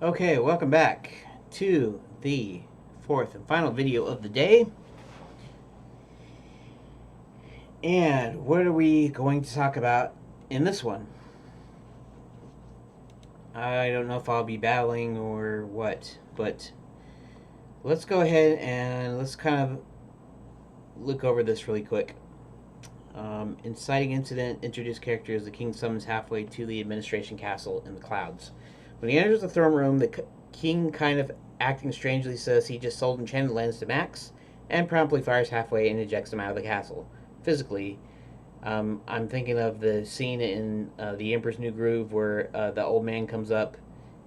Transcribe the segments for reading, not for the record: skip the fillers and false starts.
Okay, welcome back to the fourth and final video of the day. And what are we going to talk about in this one? I don't know if I'll be battling or what, but let's go ahead and let's kind of look over this really quick. Inciting incident, introduce characters. The king summons halfway to the administration castle in the clouds. When he enters the throne room, the king, kind of acting strangely, says he just sold Enchanted Lands to Max, and promptly fires halfway and ejects him out of the castle. Physically, I'm thinking of the scene in The Emperor's New Groove where the old man comes up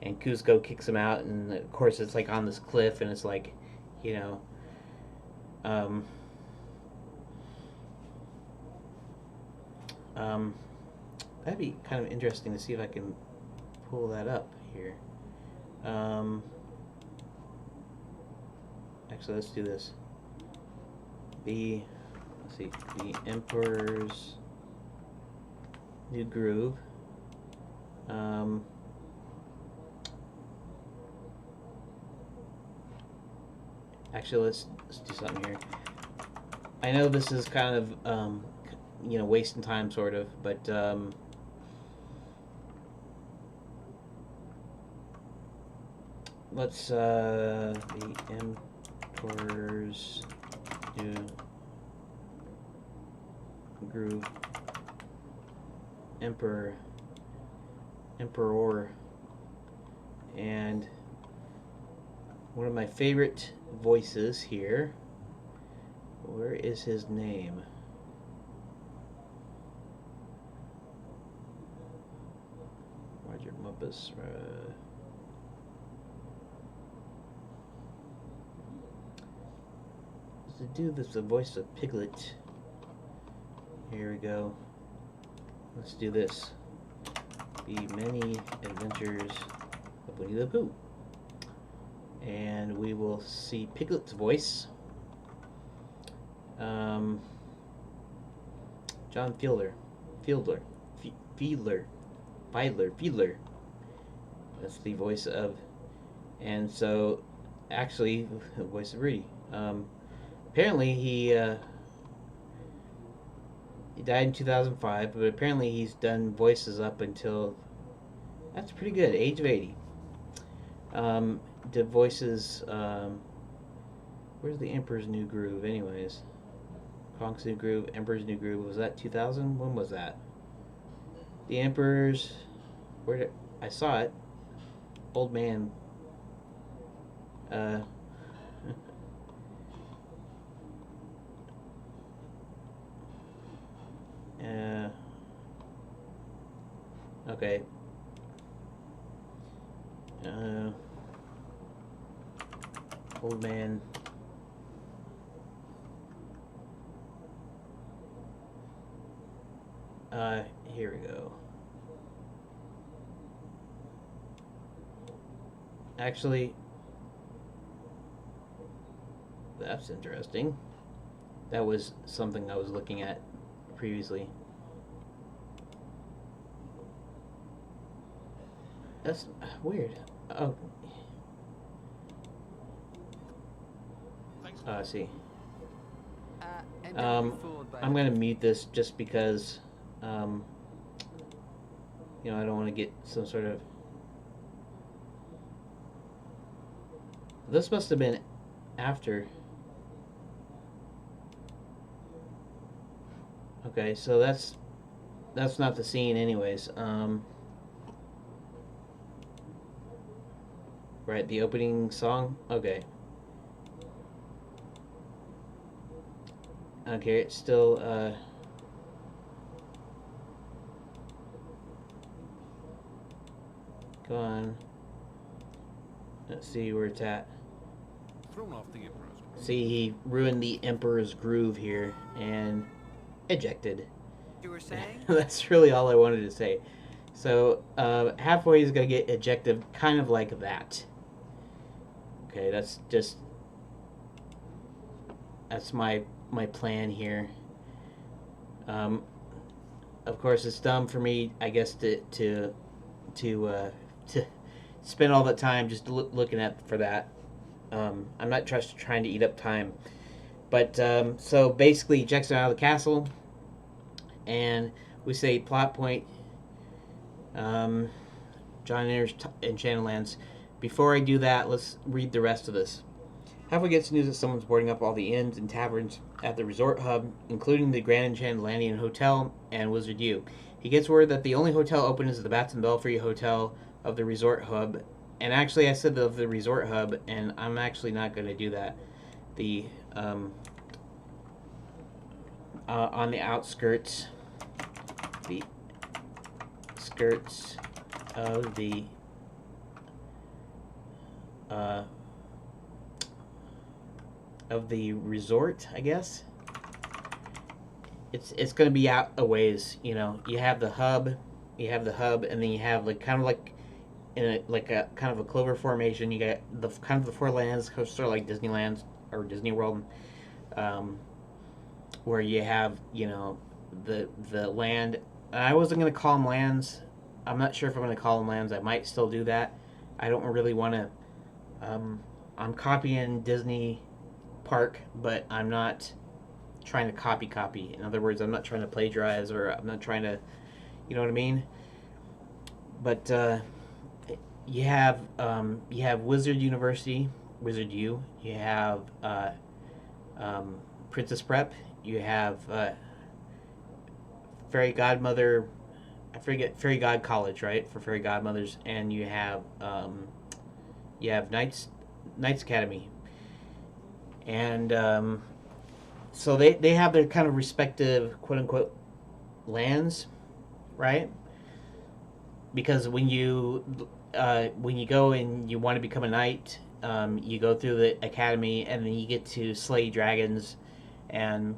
and Kuzco kicks him out, and of course it's like on this cliff, and it's like, you know, um, um, that'd be kind of interesting to see if I can pull that up here. Um, Actually, let's do this. Let's see, the Emperor's New Groove. Um, Actually, let's do something here. I know this is kind of wasting time, sort of, but let's the Emperor's New Groove. Emperor, and one of my favorite voices here. Where is his name? Roger Muppus. The dude that's the voice of Piglet. Here we go. Let's do this. The Many Adventures of Winnie the Pooh. And we will see Piglet's voice. John Fiedler. That's the voice of. And so, actually, the voice of Rudy. Apparently, he died in 2005, but apparently he's done voices up until. That's pretty good, age of 80. Did voices. Where's the Emperor's New Groove, anyways? Kronk's New Groove, Emperor's New Groove. Was that 2000? When was that? The Emperor's. Where did I saw it? Old man. Uh. Okay. Old man. Here we go. Actually, that's interesting. That was something I was looking at previously. That's weird. Oh. I see. I'm gonna mute this just because, I don't want to get some sort of. This must have been after. Okay, so that's not the scene, anyways. Right, the opening song. Okay. Okay, it's still. Go on. Let's see where it's at. Thrown off the Emperor's. See, he ruined the Emperor's Groove here and ejected. You were saying? That's really all I wanted to say. So, halfway is going to get ejected kind of like that. Okay, that's my plan here. Of course, it's dumb for me, I guess, to spend all that time just looking at for that. I'm not just trying to eat up time. But so basically, he checks out of the castle, and we say plot point. Um, John enters Enchanted Lands. Before I do that, let's read the rest of this. Halfway gets news that someone's boarding up all the inns and taverns at the resort hub, including the Grand Enchanted Landian Hotel and Wizard U. He gets word that the only hotel open is the Bats and Belfry Hotel of the resort hub. And actually, I said of the resort hub, and I'm actually not going to do that. The on the outskirts, the skirts of the resort, I guess. It's going to be out a ways. You know, you have the hub, and then you have like kind of like in a kind of a clover formation. You got the kind of the four lands, sort of like Disneyland or Disney World, where you have the land. I wasn't going to call them lands. I'm not sure if I'm going to call them lands. I might still do that. I don't really want to. I'm copying Disney Park, but I'm not trying to copy. In other words, I'm not trying to plagiarize, or I'm not trying to, you know what I mean? But you have Wizard University, Wizard U. You have Princess Prep. You have Fairy Godmother. I forget Fairy God College, right, for Fairy Godmothers, and you have Knights Academy, and so they have their kind of respective quote unquote lands, right? Because when you go and you want to become a knight, you go through the academy, and then you get to slay dragons, and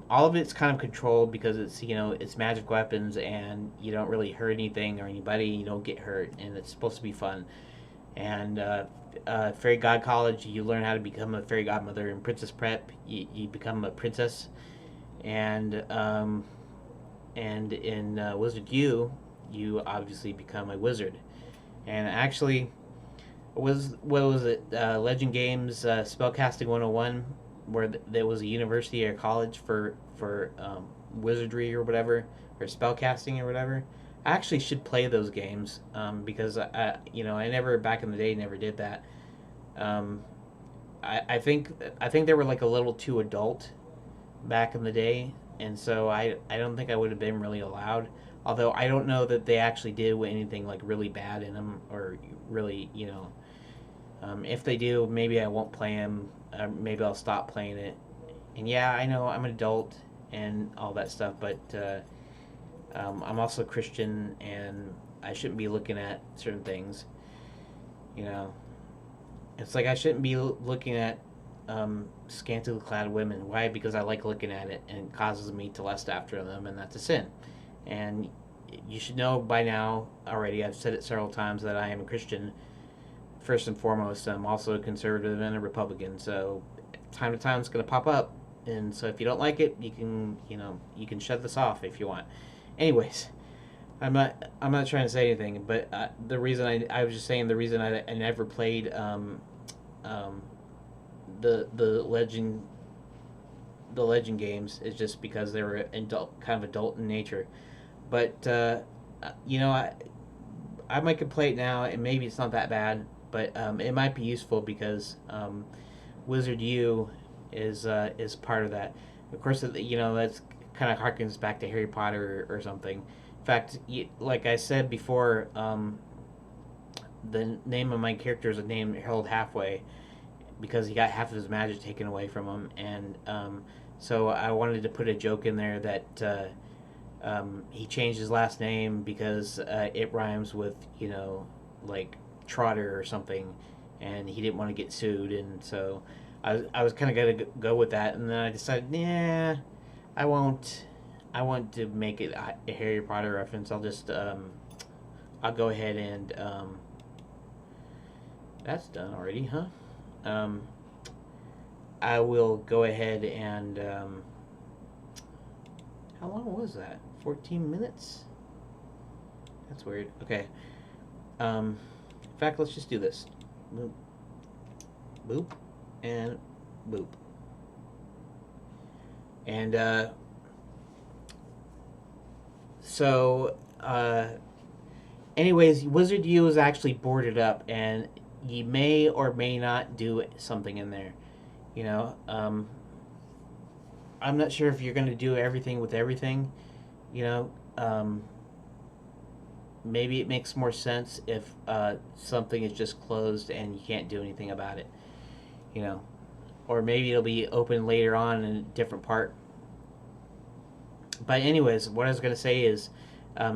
all of it's kind of controlled because it's magic weapons, and you don't really hurt anything or anybody. You don't get hurt, and it's supposed to be fun. And Fairy God College, you learn how to become a fairy godmother. In Princess Prep, you become a princess, and in Wizard U, you obviously become a wizard. And actually, what was it? Legend Games Spellcasting 101, where there was a university or college for wizardry or whatever, or spellcasting or whatever. I actually should play those games because I never back in the day never did that. I think they were like a little too adult back in the day, and so I don't think I would have been really allowed. Although I don't know that they actually did anything like really bad in them, or really if they do, maybe I won't play them. Maybe I'll stop playing it. And yeah, I know I'm an adult and all that stuff, but I'm also Christian, and I shouldn't be looking at certain things. You know, it's like I shouldn't be looking at scantily clad women. Why? Because I like looking at it, and it causes me to lust after them, and that's a sin. And you should know by now already, I've said it several times, that I am a Christian. First and foremost, I'm also a conservative and a Republican, so time to time it's going to pop up. And so if you don't like it, you can shut this off if you want. Anyways, I'm not trying to say anything, but the reason I was just saying the reason I never played the legend games is just because they were kind of adult in nature. But I might play it now, and maybe it's not that bad, but it might be useful because Wizard U is part of that. Of course, that's kind of harkens back to Harry Potter or something. In fact, like I said before, the name of my character is a name Harold Halfway, because he got half of his magic taken away from him, and so I wanted to put a joke in there that he changed his last name because it rhymes with like Trotter or something, and he didn't want to get sued, and so I was kind of gonna go with that, and then I decided, nah, I won't to make it a Harry Potter reference. I'll go ahead and that's done already, huh? I will go ahead and how long was that? 14 minutes? That's weird. Okay. In fact, let's just do this. Boop, boop, and boop. And so, anyways, Wizard U is actually boarded up, and you may or may not do something in there. You know, I'm not sure if you're going to do everything with everything. You know, maybe it makes more sense if something is just closed and you can't do anything about it. You know, or maybe it'll be open later on in a different part. But anyways, what I was gonna say is,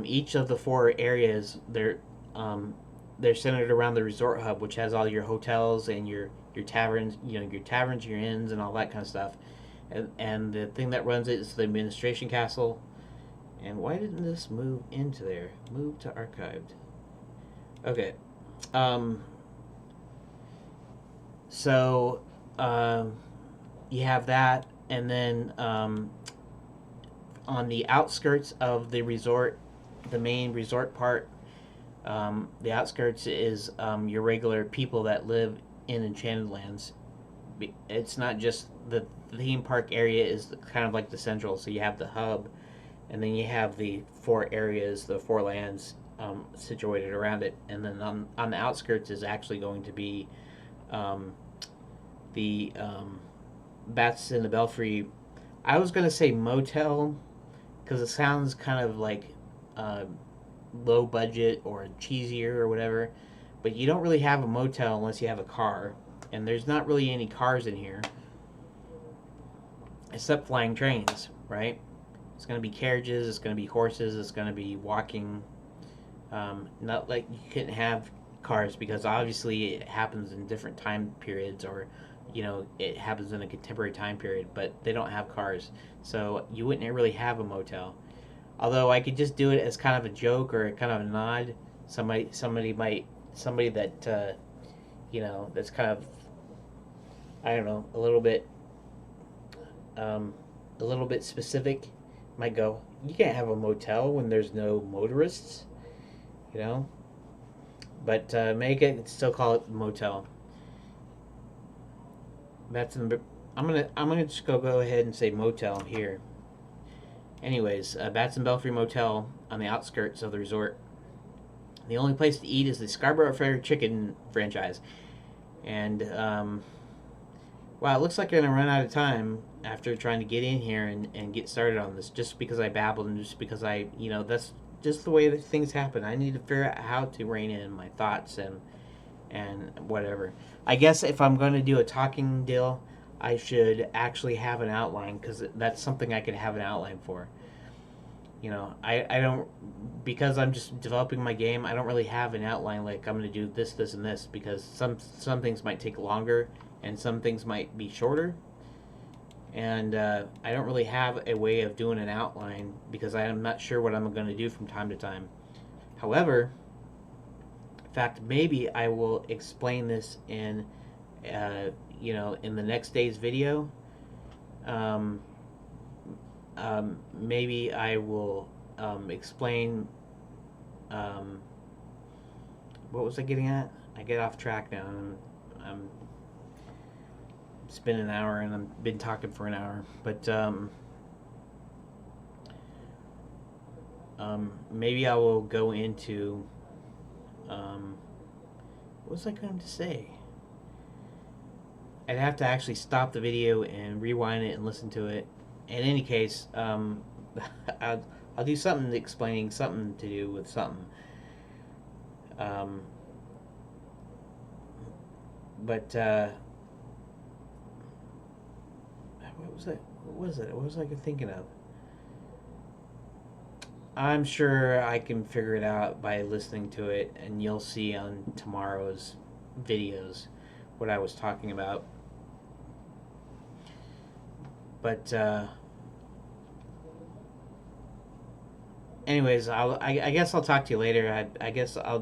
each of the four areas they're centered around the resort hub, which has all your hotels and your taverns, you know, your taverns, your inns, and all that kind of stuff. And the thing that runs it is the administration castle. And why didn't this move into there? Move to archived. Okay. Um, so um, you have that, and then on the outskirts of the resort, the main resort part, the outskirts is your regular people that live in Enchanted Lands. It's not just the theme park area is kind of like the central. So you have the hub, and then you have the four areas, the four lands situated around it, and then on the outskirts is actually going to be um, the Bats in the Belfry. I was gonna say motel because it sounds kind of like uh, low budget or cheesier or whatever. But you don't really have a motel unless you have a car, and there's not really any cars in here except flying trains, right? It's going to be carriages, it's going to be horses, it's going to be walking. Not like you couldn't have cars because obviously it happens in different time periods, or you know, it happens in a contemporary time period, but they don't have cars, so you wouldn't really have a motel. Although I could just do it as kind of a joke or kind of a nod. Somebody that you know, that's kind of, I don't know, um, a little bit specific might go, you can't have a motel when there's no motorists, you know. But make it still call it motel. That's in the, I'm gonna just go ahead and say motel here. Anyways, Bats and Belfry Motel on the outskirts of the resort. The only place to eat is the Scarborough Fried Chicken franchise. And wow, it looks like we're gonna run out of time after trying to get in here and get started on this. Just because I babbled and just because I, you know, that's just the way that things happen. I need to figure out how to rein in my thoughts and whatever. I guess if I'm going to do a talking deal, I should actually have an outline because that's something I could have an outline for. You know, I don't, because I'm just developing my game, I don't really have an outline like I'm going to do this, this, and this, because some things might take longer and some things might be shorter. And I don't really have a way of doing an outline because I am not sure what I'm going to do from time to time. However, in fact, maybe I will explain this in, you know, in the next day's video. Um, Maybe I will explain. Um, what was I getting at? I get off track now. It's been an hour and I've been talking for an hour. But maybe I will go into. What was I going to say? I'd have to actually stop the video and rewind it and listen to it. In any case, I'll, I'll do something explaining something to do with something. Um, but what was that? What was it? What was I thinking of? I'm sure I can figure it out by listening to it, and you'll see on tomorrow's videos what I was talking about. But anyways, I guess I'll talk to you later. I guess I'll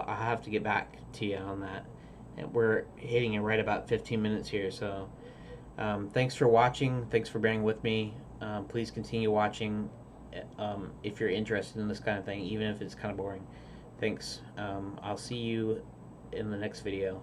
have to get back to you on that. And we're hitting it right about 15 minutes here, so thanks for watching. Thanks for bearing with me. Please continue watching if you're interested in this kind of thing, even if it's kind of boring. Thanks. I'll see you in the next video.